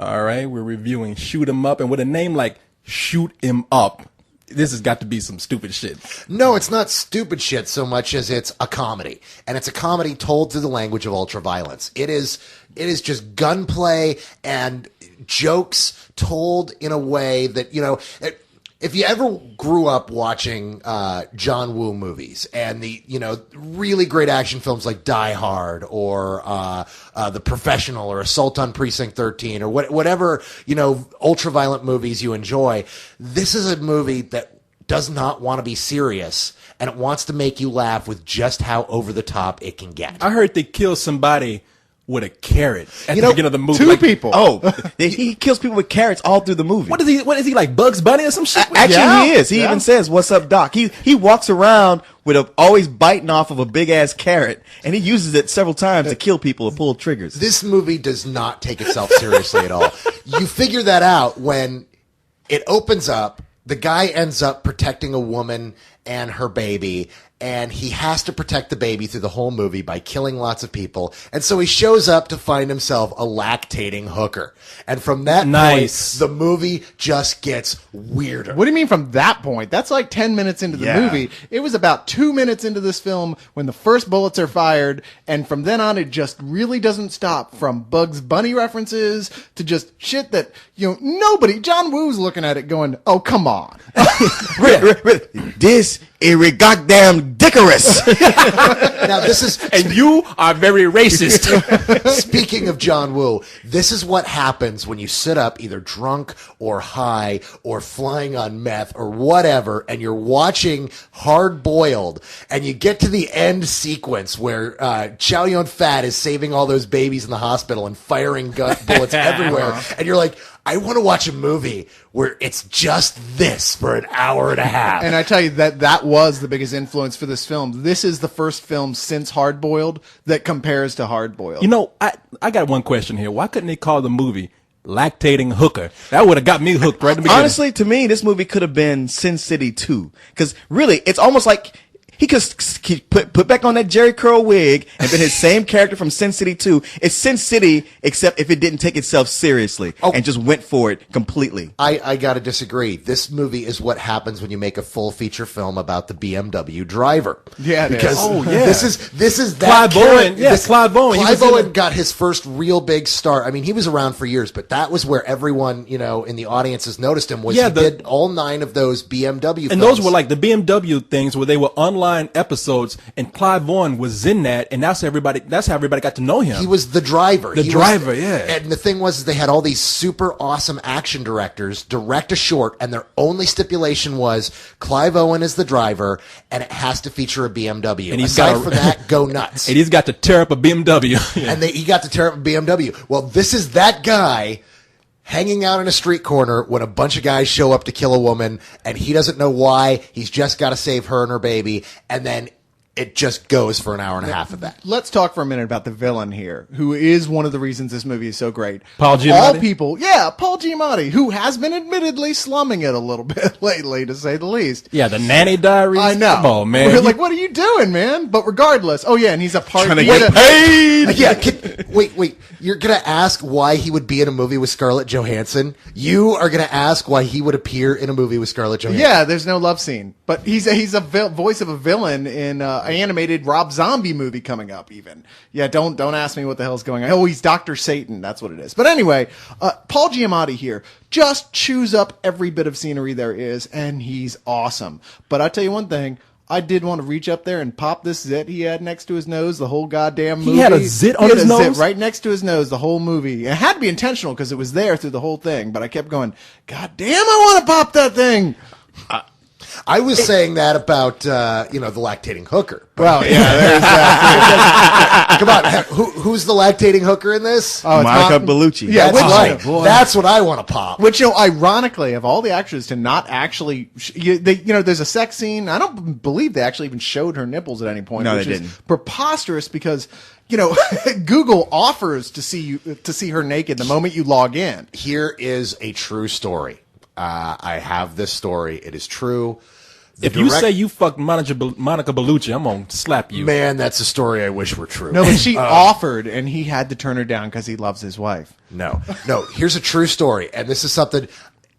All right, we're reviewing Shoot 'Em Up, and with a name like Shoot 'Em Up, this has got to be some stupid shit. No, it's not stupid shit so much as it's a comedy. And it's a comedy told through the language of ultraviolence. It is just gunplay and jokes told in a way that, if you ever grew up watching John Woo movies and the really great action films like Die Hard or The Professional or Assault on Precinct 13 or whatever ultraviolent movies you enjoy, this is a movie that does not want to be serious and it wants to make you laugh with just how over the top it can get. I heard they killed somebody with a carrot at the beginning of the movie. Two people. Oh, he kills people with carrots all through the movie. What is he like Bugs Bunny or some shit? Actually, he is. He even says, "What's up, Doc?" He walks around with always biting off of a big ass carrot, and he uses it several times to kill people or pull triggers. This movie does not take itself seriously at all. You figure that out when it opens up. The guy ends up protecting a woman and her baby, and he has to protect the baby through the whole movie by killing lots of people. And so he shows up to find himself a lactating hooker. And from that point, the movie just gets weirder. What do you mean from that point? That's like 10 minutes into the movie. It was about 2 minutes into this film when the first bullets are fired, and from then on it just really doesn't stop, from Bugs Bunny references to just shit that, nobody, John Woo's looking at it going, oh, come on. This is goddamn dickerous. Now this is, and you are very racist. Speaking of John Woo, this is what happens when you sit up either drunk or high or flying on meth or whatever, and you're watching Hard Boiled, and you get to the end sequence where Chow Yun-fat is saving all those babies in the hospital and firing bullets everywhere, and you're like, I want to watch a movie where it's just this for an hour and a half. And I tell you that was the biggest influence for this film. This is the first film since Hard Boiled that compares to Hard Boiled. I got one question here. Why couldn't they call the movie Lactating Hooker? That would have got me hooked right in the beginning. Honestly, to me, this movie could have been Sin City 2. Because really, it's almost like he could put back on that Jerry Curl wig and been his same character from Sin City 2. It's Sin City, except if it didn't take itself seriously and just went for it completely. I gotta disagree. This movie is what happens when you make a full feature film about the BMW driver. Yeah, because this is Clive Owen. Yes, Clive Owen. Clive Owen got his first real big start. I mean, he was around for years, but that was where everyone, in the audiences noticed him. He did all 9 of those BMW films. And those were like the BMW things where they were online episodes, and Clive Owen was in that, and that's how everybody got to know him. He was the driver. Yeah. And the thing was, they had all these super awesome action directors direct a short, and their only stipulation was Clive Owen is the driver, and it has to feature a BMW. And aside from that, go nuts. And he's got to tear up a BMW. And he got to tear up a BMW. Well, this is that guy hanging out in a street corner when a bunch of guys show up to kill a woman, and he doesn't know why. He's just got to save her and her baby, and then it just goes for an hour and a half of that. Let's talk for a minute about the villain here, who is one of the reasons this movie is so great. Paul Giamatti? All people, Paul Giamatti, who has been admittedly slumming it a little bit lately, to say the least. Yeah, the Nanny Diaries. I know. Come on, man. We're like, what are you doing, man? But regardless, and he's a part trying to get paid. Yeah, wait. You're going to ask why he would be in a movie with Scarlett Johansson? You are going to ask why he would appear in a movie with Scarlett Johansson? Yeah, there's no love scene. But he's a voice of a villain in an animated Rob Zombie movie coming up, even. Yeah, don't ask me what the hell's going on. Oh, he's Dr. Satan. That's what it is. But anyway, Paul Giamatti here just chews up every bit of scenery there is, and he's awesome. But I'll tell you one thing. I did want to reach up there and pop this zit he had next to his nose the whole goddamn movie. He had a zit on his nose? Zit right next to his nose the whole movie. It had to be intentional because it was there through the whole thing, but I kept going, God damn, I want to pop that thing. I was saying that about, the lactating hooker. Well, yeah, there's that. Come on, who's the lactating hooker in this? Oh, Monica Bellucci. Yeah, that's right. That's what I want to pop. Which, ironically, of all the actors to not actually, there's a sex scene. I don't believe they actually even showed her nipples at any point. No, which they is didn't. Preposterous because, Google offers to see her naked the moment you log in. Here is a true story. I have this story. It is true. If you say you fucked Monica Bellucci, I'm gonna slap you. Man, that's a story I wish were true. No, but she offered, and he had to turn her down because he loves his wife. No. Here's a true story, and this is something.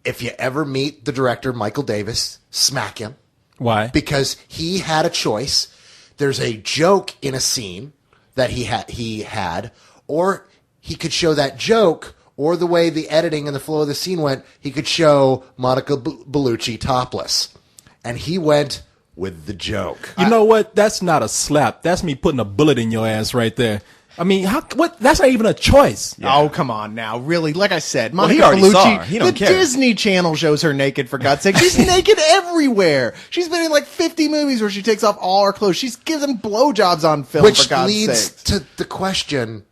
If you ever meet the director, Michael Davis, smack him. Why? Because he had a choice. There's a joke in a scene that he had, or he could show that joke, or the way the editing and the flow of the scene went, he could show Monica Bellucci topless. And he went with the joke. You know what? That's not a slap. That's me putting a bullet in your ass right there. I mean, what? That's not even a choice. Yeah. Oh, come on now. Really? Like I said, Well, Monica he already saw her. Bellucci, He don't the care. Disney Channel shows her naked, for God's sake. She's naked everywhere. She's been in like 50 movies where she takes off all her clothes. She's given blowjobs on film, Which for God's leads sake. to the question,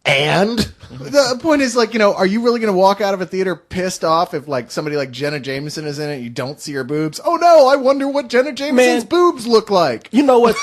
and? The point is, like, are you really going to walk out of a theater pissed off if, like, somebody like Jenna Jameson is in it, you don't see her boobs? Oh, no, I wonder what Jenna Jameson's boobs look like. You know what?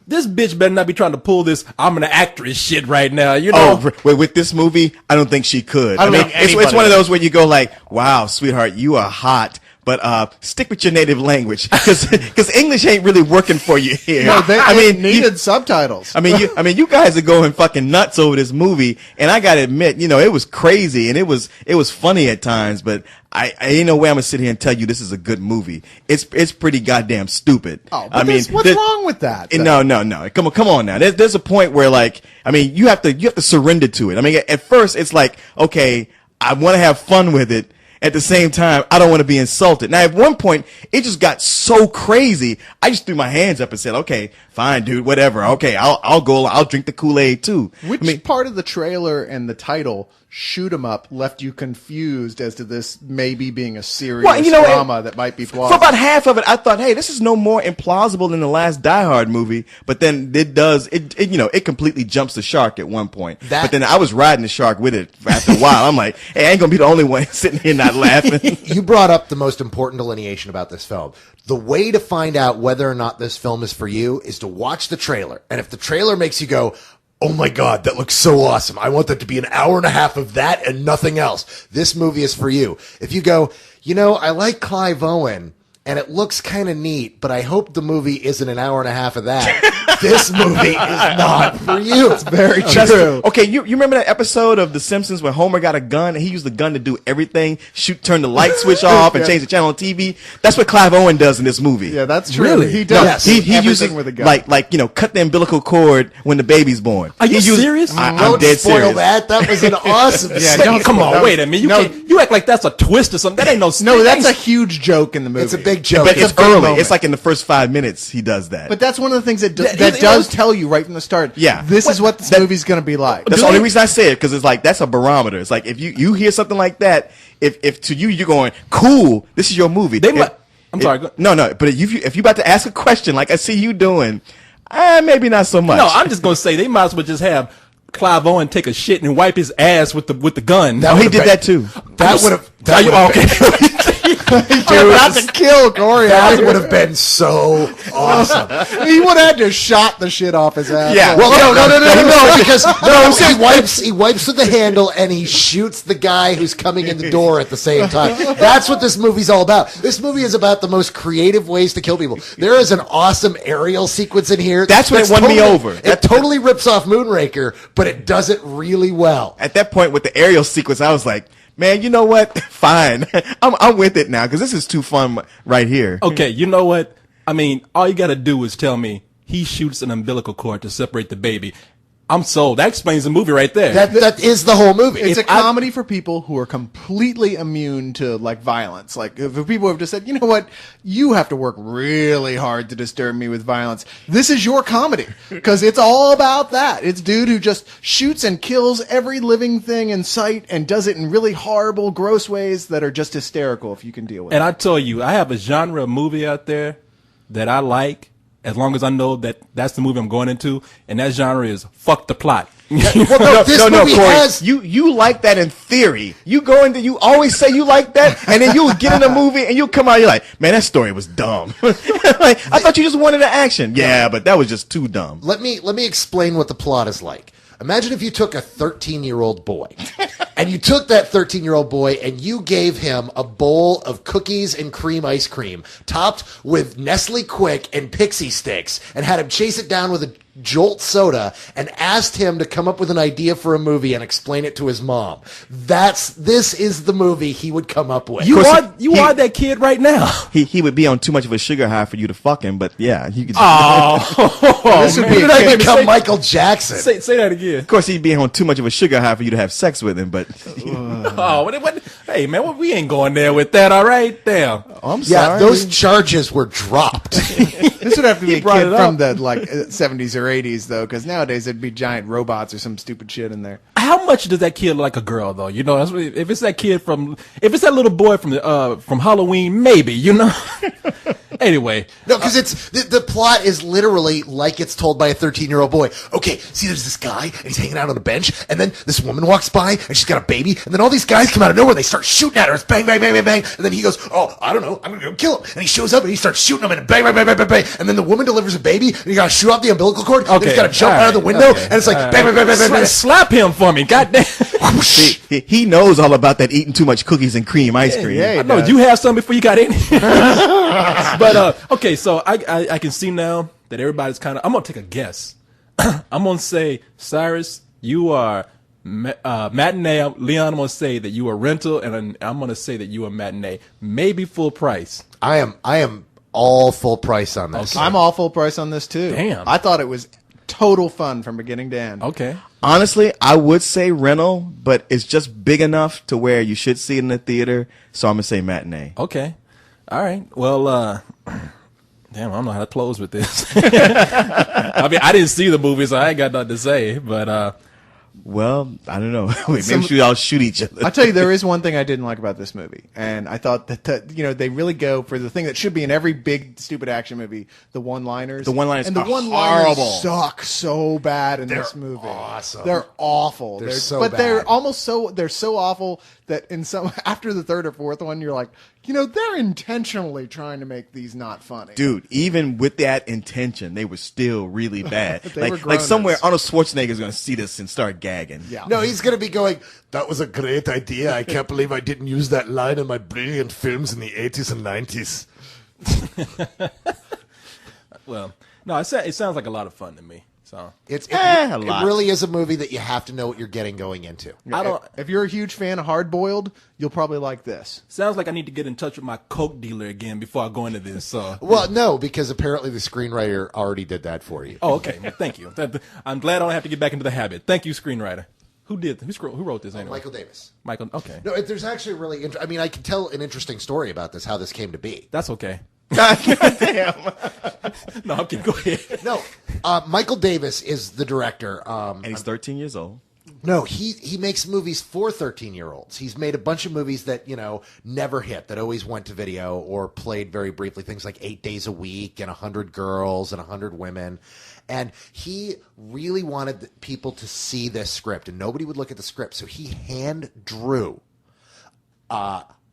This bitch better not be trying to pull this I'm an actress shit right now. You know? Oh, with this movie, I don't think she could. I don't think it's anybody one of those where you go like, wow, sweetheart, you are hot. But stick with your native language, because English ain't really working for you here. No, they needed subtitles. I mean, you guys are going fucking nuts over this movie, and I gotta admit, it was crazy and it was funny at times, but I ain't no way I'm gonna sit here and tell you this is a good movie. It's pretty goddamn stupid. Oh, but what's wrong with that? then? No. Come on now. There's a point where, like, I mean, you have to surrender to it. I mean, at first it's like, okay, I want to have fun with it. At the same time, I don't want to be insulted. Now, at one point, it just got so crazy. I just threw my hands up and said, okay, fine, dude, whatever. Okay, I'll drink the Kool-Aid too. Which part of the trailer and the title, Shoot 'em Up, left you confused as to this maybe being a serious drama that might be for plausible? about half of it, I thought, hey, this is no more implausible than the last Die Hard movie. But then it completely jumps the shark at one point. But then I was riding the shark with it after a while. I'm like, hey, I ain't gonna be the only one sitting here not laughing. You brought up the most important delineation about this film. The way to find out whether or not this film is for you is to watch the trailer. And if the trailer makes you go, oh my God, that looks so awesome, I want that to be an hour and a half of that and nothing else, this movie is for you. If you go, I like Clive Owen, and it looks kind of neat, but I hope the movie isn't an hour and a half of that, this movie is not for you. It's very true. Okay, you remember that episode of The Simpsons where Homer got a gun and he used the gun to do everything, turn the light switch off and change the channel on TV? That's what Clive Owen does in this movie. Yeah, that's true. Really? He does. Yes. He uses with a gun. like cut the umbilical cord when the baby's born. Are you serious? I'm Don't dead spoil serious. that. That was an awesome scene. Come on, wait a minute. You act like that's a twist or something. That ain't No, that's a huge joke in the movie. It's a big joke. But it's a big early. moment. It's like in the first 5 minutes he does that. But that's one of the things that That- does tell you right from the start. Yeah. This is what this movie's going to be like. That's the only reason I say it, because it's like, that's a barometer. It's like, if you hear something like that, if to you you're going, cool, this is your movie. I'm sorry. No, but if you about to ask a question like I see you doing, maybe not so much. No, I'm just gonna say they might as well just have Clive Owen take a shit and wipe his ass with the gun. he did that too. That would have. Dude, not to kill Corey. That would have been so awesome. He would have had to shot the shit off his ass. Yeah. Well, no, because he wipes with the handle and he shoots the guy who's coming in the door at the same time. That's what this movie's all about. This movie is about the most creative ways to kill people. There is an awesome aerial sequence in here. That's what won me over. It totally rips off Moonraker, but it does it really well. At that point with the aerial sequence, I was like, man, you know what? Fine. I'm with it now, because this is too fun right here. Okay, you know what? I mean, all you gotta do is tell me he shoots an umbilical cord to separate the baby. I'm sold. That explains the movie right there. That is the whole movie. It's a comedy for people who are completely immune to like violence. Like if people have just said, you know what, you have to work really hard to disturb me with violence. This is your comedy because it's all about that. It's dude who just shoots and kills every living thing in sight and does it in really horrible, gross ways that are just hysterical if you can deal with And it. I tell you, I have a genre of movie out there that I like, as long as I know that that's the movie I'm going into, and that genre is fuck the plot. Well, this movie Corey, has. you like that in theory. You always say you like that, and then you get in a movie and you come out, you're like, man, that story was dumb. I thought you just wanted the action. Yeah, but that was just too dumb. Let me explain what the plot is like. Imagine if you took a 13-year-old boy And you took that 13-year-old boy and you gave him a bowl of cookies and cream ice cream topped with Nestle Quick and Pixie Sticks and had him chase it down with a Jolt soda and asked him to come up with an idea for a movie and explain it to his mom. This is the movie he would come up with. You are that kid right now. He would be on too much of a sugar high for you to fuck him, but yeah, you could. This would be like become Michael Jackson. Say that again. Of course, he'd be on too much of a sugar high for you to have sex with him, but Hey man, we ain't going there with that. All right, damn. I'm Yeah, sorry. those charges were dropped. This would have to be a brought kid it from up. the 70s or 80s though, because nowadays there'd be giant robots or some stupid shit in there. How much does that kid look like a girl though? You know, if it's that kid if it's that little boy from Halloween, maybe, you know. Anyway, No, because it's the plot is literally like it's told by a 13-year-old boy. Okay, see, there's this guy and he's hanging out on a bench, and then this woman walks by and she's got a baby, and then all these guys come out of nowhere. They start shooting at her. It's bang, bang, bang, bang, bang, and then he goes, "Oh, I don't know, I'm gonna go kill him." And he shows up and he starts shooting him, and bang, bang, bang, bang, bang, bang, and then the woman delivers a baby, and you gotta shoot off the umbilical cord. Then he's gotta jump out of the window, and it's like bang, bang, bang, bang, bang, bang. slap him for me, goddamn. he knows all about that eating too much cookies and cream ice cream. yeah. I know you have some before you got in. But okay, so I can see now that everybody's kind of. I'm gonna take a guess. I'm gonna say, Cyrus, you are matinee. Leon, I'm gonna say that you are rental, and I'm gonna say that you are matinee. Maybe full price. I am all full price on this. I'm all full price on this too. Damn. I thought it was total fun from beginning to end. Okay. Honestly, I would say rental, but it's just big enough to where you should see it in the theater. So I'm gonna say matinee. Okay. All right. Well, damn, I don't know how to close with this. I mean, I didn't see the movie, so I ain't got nothing to say. But Well, I don't know. Maybe we all shoot each other. I'll tell you, there is one thing I didn't like about this movie, and I thought that they really go for the thing that should be in every big stupid action movie: the one-liners. The one-liners and the are one-liners horrible. suck so bad in this movie. awesome. They're awful. They're so but they're bad. almost they're so awful that in some after the third or fourth one, you're like, they're intentionally trying to make these not funny. Dude, even with that intention, they were still really bad. They were like somewhere groaners. Arnold Schwarzenegger's going to see this and start gagging. Yeah. No, he's going to be going, "That was a great idea. I can't believe I didn't use that line in my brilliant films in the 80s and 90s. well, no, it sounds like a lot of fun to me. So It a lot. really is a movie that you have to know what you're getting going into. I don't. If you're a huge fan of Hard Boiled, you'll probably like this. Sounds like I need to get in touch with my Coke dealer again before I go into this. So. Well, no, because apparently the screenwriter already did that for you. Oh, okay. Well, thank you. I'm glad I don't have to get back into the habit. Thank you, screenwriter. Who wrote this anyway? Michael Davis. Michael. Okay. No, there's actually really I mean, I can tell an interesting story about this, how this came to be. That's okay. Damn. No, I'm kidding. Go ahead. No, Michael Davis is the director. And he's 13 years old. No, he makes movies for 13-year-olds. He's made a bunch of movies that, never hit, that always went to video or played very briefly, things like 8 Days a Week and 100 Girls and 100 Women. And he really wanted people to see this script, and nobody would look at the script. So he hand drew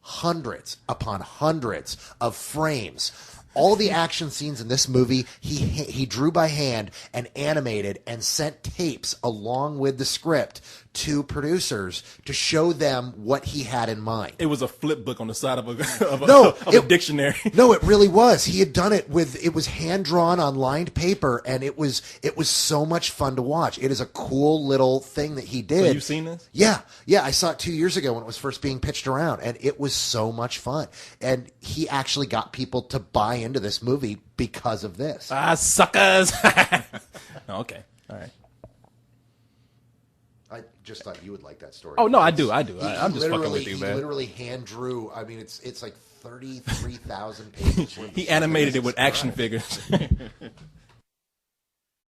hundreds upon hundreds of frames. All the action scenes in this movie, he drew by hand and animated and sent tapes along with the script to producers to show them what he had in mind. It was a flip book on the side of a No, a dictionary. No, it really was. He had done it it was hand drawn on lined paper, and it was so much fun to watch. It is a cool little thing that he did. So you've seen this? Yeah, I saw it 2 years ago when it was first being pitched around, and it was so much fun. And he actually got people to buy into this movie because of this. Ah, suckers. Okay. All right. I just thought you would like that story. Oh, no, I do. He I'm just fucking with you, He man. literally hand drew. I mean, it's like 33,000 pages. He animated it with action figures.